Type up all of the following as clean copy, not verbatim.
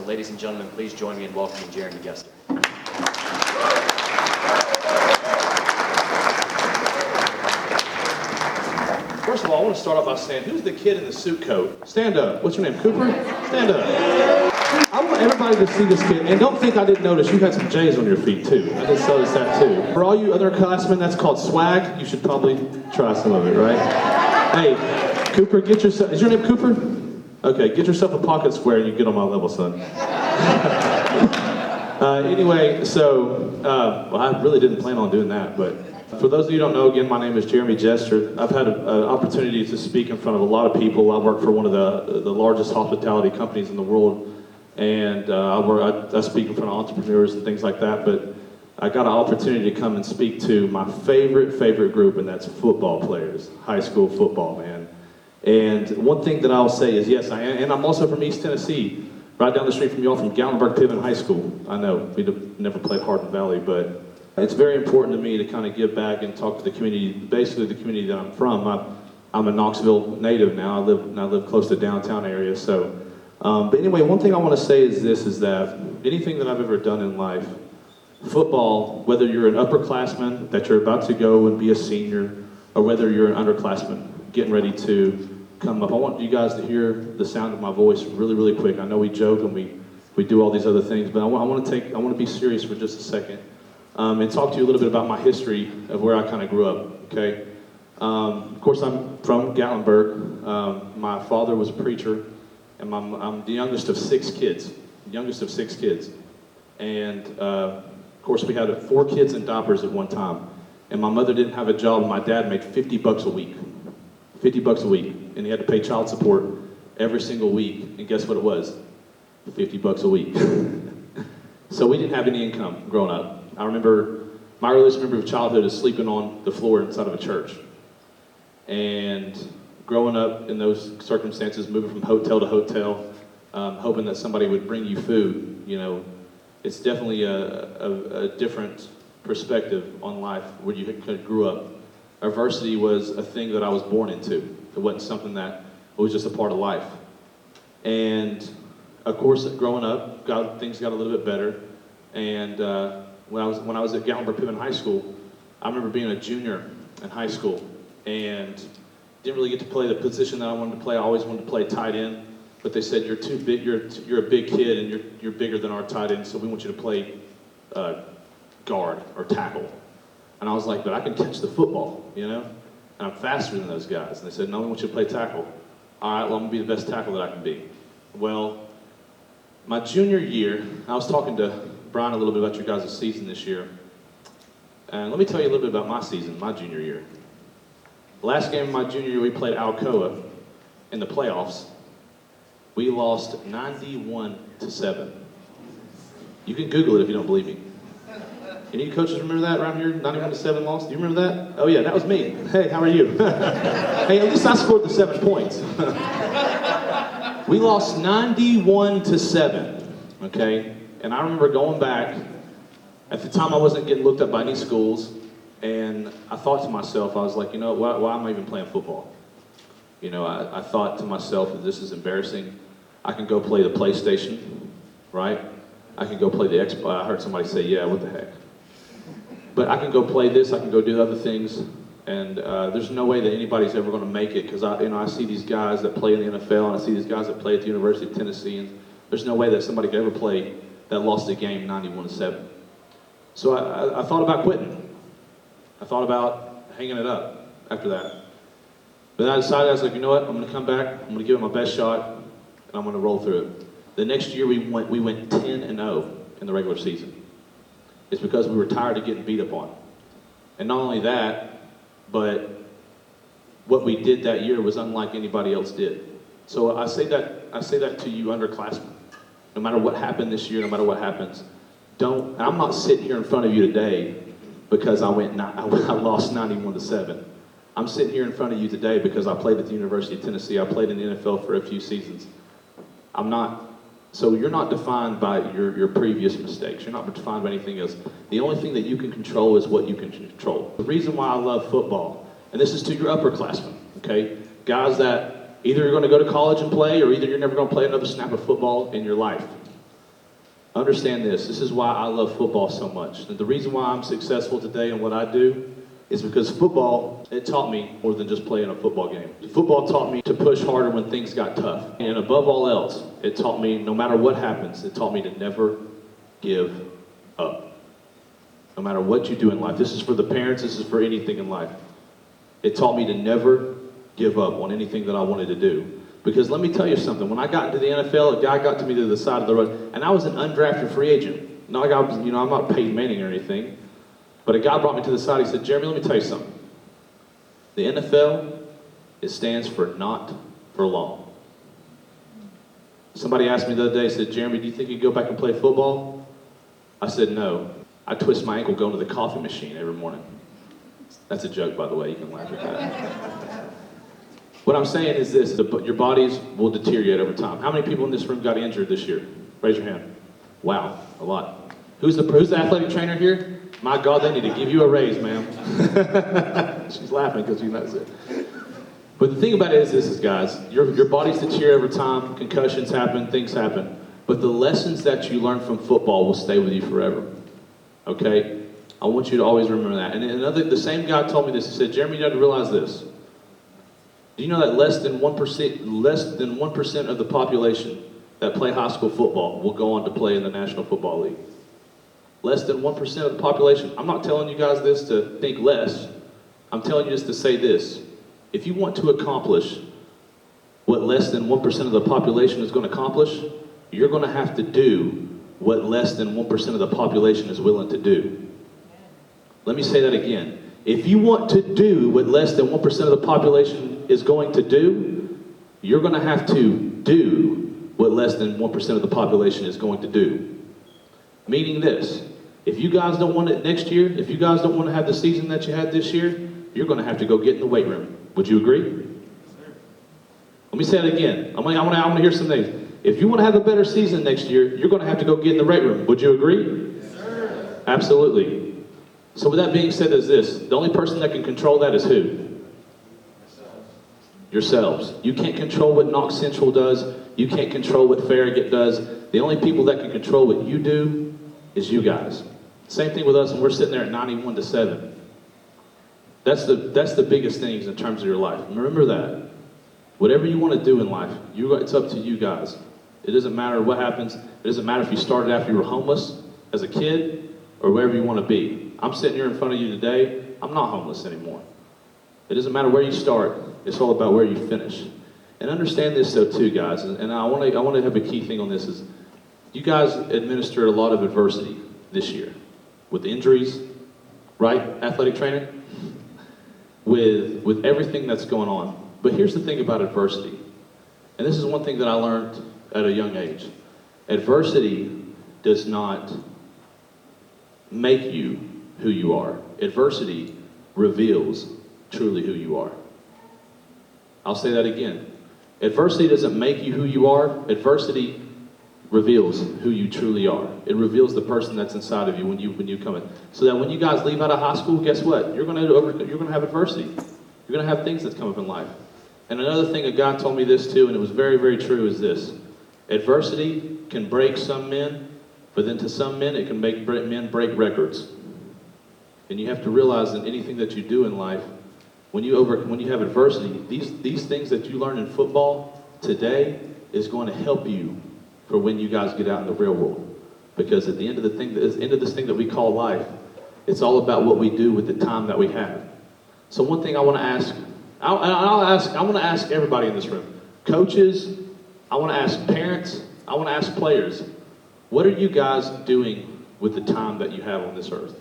Ladies and gentlemen, please join me in welcoming Jeremy Jester. First of all, I want to start off by saying, who's the kid in the suit coat? Stand up. What's your name, Cooper? Stand up. I want everybody to see this kid, and don't think I didn't notice you had some J's on your feet too. I just noticed that too. For all you other classmen, that's called swag. You should probably try some of it, right? Hey, Cooper, get yourself, is your name Cooper? Okay, get yourself a pocket square and you get on my level, son. Anyway, so, well, I really didn't plan on doing that, but for those of you who don't know, again, my name is Jeremy Jester. I've had an opportunity to speak in front of a lot of people. I work for one of the largest hospitality companies in the world, and I speak in front of entrepreneurs and things like that, but I got an opportunity to come and speak to my favorite group, and that's football players, high school football, man. And one thing that I'll say is, yes, I am, and I'm also from East Tennessee, right down the street from y'all, from Gatlinburg-Piven High School. I know, we never played Hardin Valley, but it's very important to me to kind of give back and talk to the community, basically the community that I'm from. I'm a Knoxville native now. I live close to downtown area. So, but anyway, one thing I want to say is this: is that anything that I've ever done in life, football, whether you're an upperclassman that you're about to go and be a senior, or whether you're an underclassman getting ready to come up, I want you guys to hear the sound of my voice really quick. I know we joke and we do all these other things, but I want to be serious for just a second. And talk to you a little bit about my history of where I kind of grew up, okay? Of course, I'm from Gatlinburg. My father was a preacher, and I'm the youngest of six kids. And, of course, we had 4 kids in diapers at one time. And my mother didn't have a job, and my dad made $50 a week. $50 a week. And he had to pay child support every single week. And guess what it was? $50 a week. So we didn't have any income growing up. I remember, my earliest memory of childhood is sleeping on the floor inside of a church. And growing up in those circumstances, moving from hotel to hotel, hoping that somebody would bring you food, you know, it's definitely a different perspective on life where you grew up. Adversity was a thing that I was born into. It wasn't something that was just a part of life. And of course, growing up, things got a little bit better. And when I was at Gatlinburg-Piven High School, I remember being a junior in high school and didn't really get to play the position that I wanted to play. I always wanted to play tight end, but they said, you're too big, you're a big kid and you're bigger than our tight end, so we want you to play guard or tackle. And I was like, but I can catch the football, you know? And I'm faster than those guys. And they said, no, we want you to play tackle. All right, well, I'm gonna be the best tackle that I can be. Well, my junior year, I was talking to Brian a little bit about your guys' season this year. And let me tell you a little bit about my season, my junior year. The last game of my junior year, we played Alcoa in the playoffs. We lost 91-7. You can Google it if you don't believe me. Any coaches remember that around here? 91-7 loss? Do you remember that? Oh yeah, that was me. Hey, how are you? Hey, at least I scored the 7 points. We lost 91-7, okay? And I remember going back, at the time I wasn't getting looked up by any schools, and I thought to myself, I was like, you know, why am I even playing football? You know, I thought to myself, this is embarrassing. I can go play the PlayStation, right? I can go play the Xbox. I heard somebody say, yeah, what the heck? But I can go play this, I can go do other things, and there's no way that anybody's ever going to make it, because I see these guys that play in the NFL, and I see these guys that play at the University of Tennessee, and there's no way that somebody could ever play that lost a game 91-7. So I thought about quitting. I thought about hanging it up after that. But then I decided, I was like, you know what, I'm going to come back, I'm going to give it my best shot, and I'm going to roll through it. The next year we went 10-0 in the regular season. It's because we were tired of getting beat up on. And not only that, but what we did that year was unlike anybody else did. So I say that to you underclassmen. No matter what happened this year, no matter what happens, and I'm not sitting here in front of you today because I lost 91-7. I'm sitting here in front of you today because I played at the University of Tennessee. I played in the NFL for a few seasons. So you're not defined by your previous mistakes. You're not defined by anything else. The only thing that you can control is what you can control. The reason why I love football, and this is to your upperclassmen, okay? Guys that either you're going to go to college and play, or either you're never going to play another snap of football in your life. Understand this. This is why I love football so much. And the reason why I'm successful today in what I do is because football, it taught me more than just playing a football game. Football taught me to push harder when things got tough. And above all else, it taught me, no matter what happens, it taught me to never give up. No matter what you do in life. This is for the parents, this is for anything in life. It taught me to never give up on anything that I wanted to do. Because let me tell you something, when I got into the NFL, a guy got to me to the side of the road, and I was an undrafted free agent. Not like I was, I'm not Peyton Manning or anything, but a guy brought me to the side, he said, Jeremy, let me tell you something. The NFL, it stands for not for long. Somebody asked me the other day, said, Jeremy, do you think you'd go back and play football? I said, no. I twist my ankle going to the coffee machine every morning. That's a joke, by the way, you can laugh at that. What I'm saying is this, your bodies will deteriorate over time. How many people in this room got injured this year? Raise your hand. Wow, a lot. Who's the athletic trainer here? My God, they need to give you a raise, ma'am. She's laughing because you know it. But the thing about it is this, guys, your bodies deteriorate over time, concussions happen, things happen. But the lessons that you learn from football will stay with you forever. Okay? I want you to always remember that. And the same guy told me this. He said, Jeremy, you got to realize this. Do you know that less than 1% of the population that play high school football will go on to play in the National Football League? Less than 1% of the population. I'm not telling you guys this to think less. I'm telling you just to say this. If you want to accomplish what less than 1% of the population is going to accomplish, you're going to have to do what less than 1% of the population is willing to do. Let me say that again. If you want to do what less than 1% of the population is going to do, you're going to have to do what less than 1% of the population is going to do. Meaning this, if you guys don't want it next year, if you guys don't want to have the season that you had this year, you're going to have to go get in the weight room. Would you agree? Let me say it again. I want to hear some things. If you want to have a better season next year, you're going to have to go get in the weight room. Would you agree? Yes, sir. Absolutely. So with that being said is this, the only person that can control that is who? Yourselves. You can't control what Knox Central does. You can't control what Farragut does. The only people that can control what you do is you guys. Same thing with us, and we're sitting there at 91-7. That's the biggest things in terms of your life. Remember that. Whatever you want to do in life, it's up to you guys. It doesn't matter what happens. It doesn't matter if you started after you were homeless as a kid or wherever you want to be. I'm sitting here in front of you today. I'm not homeless anymore. It doesn't matter where you start. It's all about where you finish. And understand this though too, guys. And I want to have a key thing on this is you guys administered a lot of adversity this year with injuries, right? Athletic trainer? With everything that's going on. But here's the thing about adversity. And this is one thing that I learned at a young age. Adversity does not make you who you are. Adversity reveals truly who you are. I'll say that again. Adversity doesn't make you who you are. Adversity reveals who you truly are. It reveals the person that's inside of you when you come in. So that when you guys leave out of high school, guess what? You're going to have adversity. You're going to have things that come up in life. And another thing, a guy told me this too, and it was very, very true, is this. Adversity can break some men, but then to some men, it can make men break records. And you have to realize that anything that you do in life, when you have adversity, these things that you learn in football today is going to help you for when you guys get out in the real world. Because at the end of this thing that we call life, it's all about what we do with the time that we have. So one thing I want to ask, I want to ask everybody in this room, coaches, I want to ask parents, I want to ask players, what are you guys doing with the time that you have on this earth?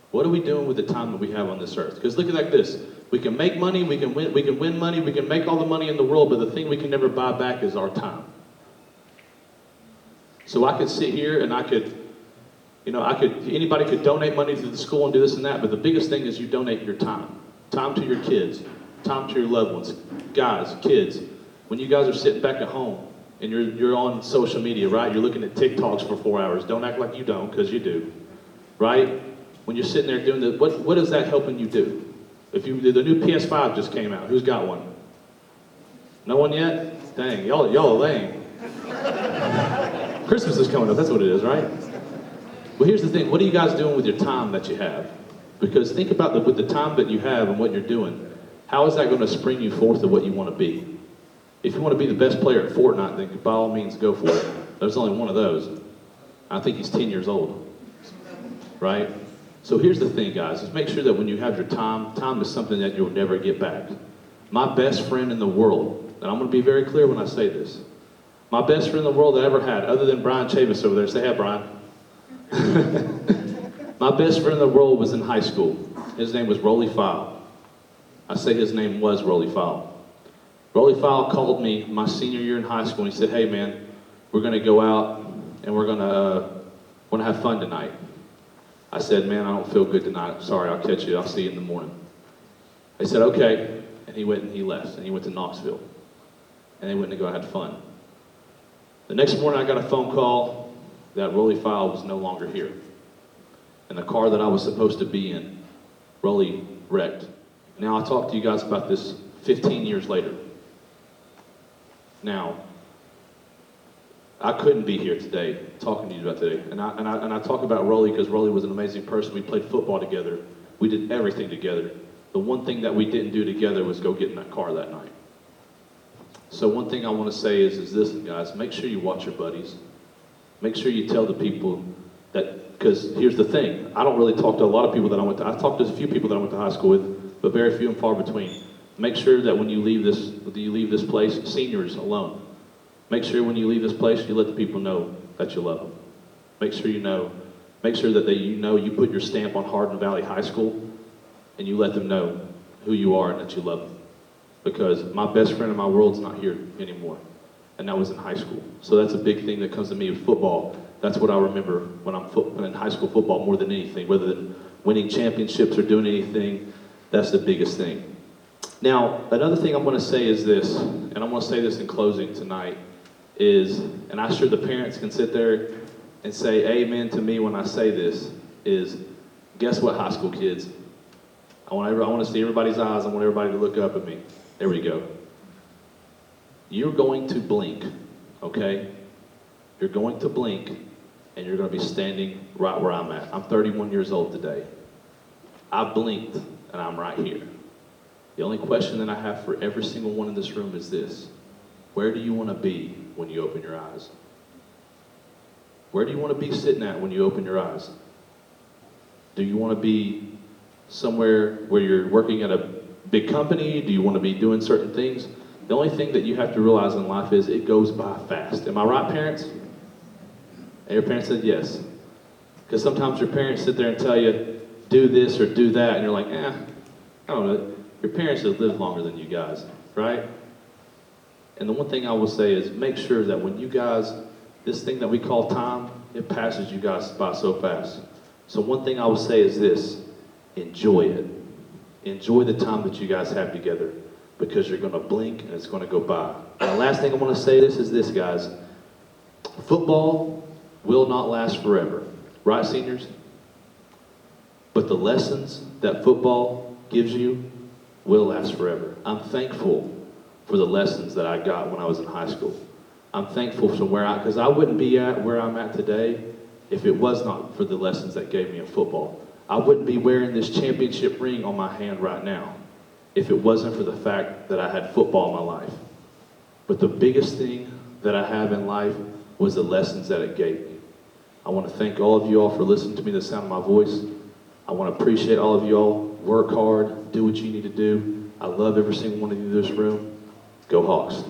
What are we doing with the time that we have on this earth? Because look at it like this. We can make money, we can win money, we can make all the money in the world, but the thing we can never buy back is our time. So I could sit here and anybody could donate money to the school and do this and that, but the biggest thing is you donate your time. Time to your kids, time to your loved ones. Guys, kids, when you guys are sitting back at home and you're on social media, right? You're looking at TikToks for 4 hours. Don't act like you don't, because you do, right? When you're sitting there doing what is that helping you do? The new PS5 just came out. Who's got one? No one yet? Dang, y'all are lame. Christmas is coming up, that's what it is, right? Well, here's the thing, what are you guys doing with your time that you have? Because think about with the time that you have and what you're doing, how is that going to spring you forth to what you want to be? If you want to be the best player at Fortnite, then by all means go for it. There's only one of those. I think he's 10 years old, right? So here's the thing, guys, is make sure that when you have your time is something that you'll never get back. My best friend in the world, and I'm going to be very clear when I say this, my best friend in the world that I ever had, other than Brian Chavis over there, say hi, Brian. My best friend in the world was in high school. His name was Rolly File. I say his name was Rolly File. Rolly File called me my senior year in high school and he said, hey man, we're going to go out and we're going to have fun tonight. I said, man, I don't feel good tonight. Sorry, I'll catch you. I'll see you in the morning. They said, okay. And he went and he left and he went to Knoxville. And they went to go and had fun. The next morning I got a phone call that Rolly File was no longer here. And the car that I was supposed to be in, Rolly wrecked. Now I talked to you guys about this 15 years later. Now, I couldn't be here today talking to you about today. And I talk about Rolly because Rolly was an amazing person. We played football together. We did everything together. The one thing that we didn't do together was go get in that car that night. So one thing I want to say is this, guys, make sure you watch your buddies. Make sure you tell the people that, because here's the thing, I don't really talk to a lot of people that I talked to a few people that I went to high school with, but very few and far between. Make sure that when you leave this place, seniors alone, make sure when you leave this place, you let the people know that you love them. Make sure that you put your stamp on Hardin Valley High School, and you let them know who you are and that you love them. Because my best friend in my world's not here anymore. And that was in high school. So that's a big thing that comes to me with football. That's what I remember when I'm in high school football more than anything. Whether than winning championships or doing anything, that's the biggest thing. Now, another thing I'm going to say is this, and I'm going to say this in closing tonight, is, and I'm sure the parents can sit there and say amen to me when I say this, is guess what, high school kids? I want to see everybody's eyes. I want everybody to look up at me. There we go. You're going to blink, okay? You're going to blink, and you're going to be standing right where I'm at. I'm 31 years old today. I blinked, and I'm right here. The only question that I have for every single one in this room is this. Where do you want to be when you open your eyes? Where do you want to be sitting at when you open your eyes? Do you want to be somewhere where you're working at a big company? Do you want to be doing certain things? The only thing that you have to realize in life is it goes by fast. Am I right, parents? And your parents said yes. Because sometimes your parents sit there and tell you, do this or do that, and you're like, I don't know. Your parents have lived longer than you guys, right? And the one thing I will say is make sure that when you guys, this thing that we call time, it passes you guys by so fast. So one thing I will say is this, enjoy it. Enjoy the time that you guys have together because you're going to blink and it's going to go by. And the last thing I want to say is this, guys. Football will not last forever. Right, seniors? But the lessons that football gives you will last forever. I'm thankful for the lessons that I got when I was in high school. I'm thankful for because I wouldn't be at where I'm at today if it was not for the lessons that gave me in football. I wouldn't be wearing this championship ring on my hand right now if it wasn't for the fact that I had football in my life. But the biggest thing that I have in life was the lessons that it gave me. I want to thank all of you all for listening to me, the sound of my voice. I want to appreciate all of you all. Work hard, do what you need to do. I love every single one of you in this room. Go Hawks.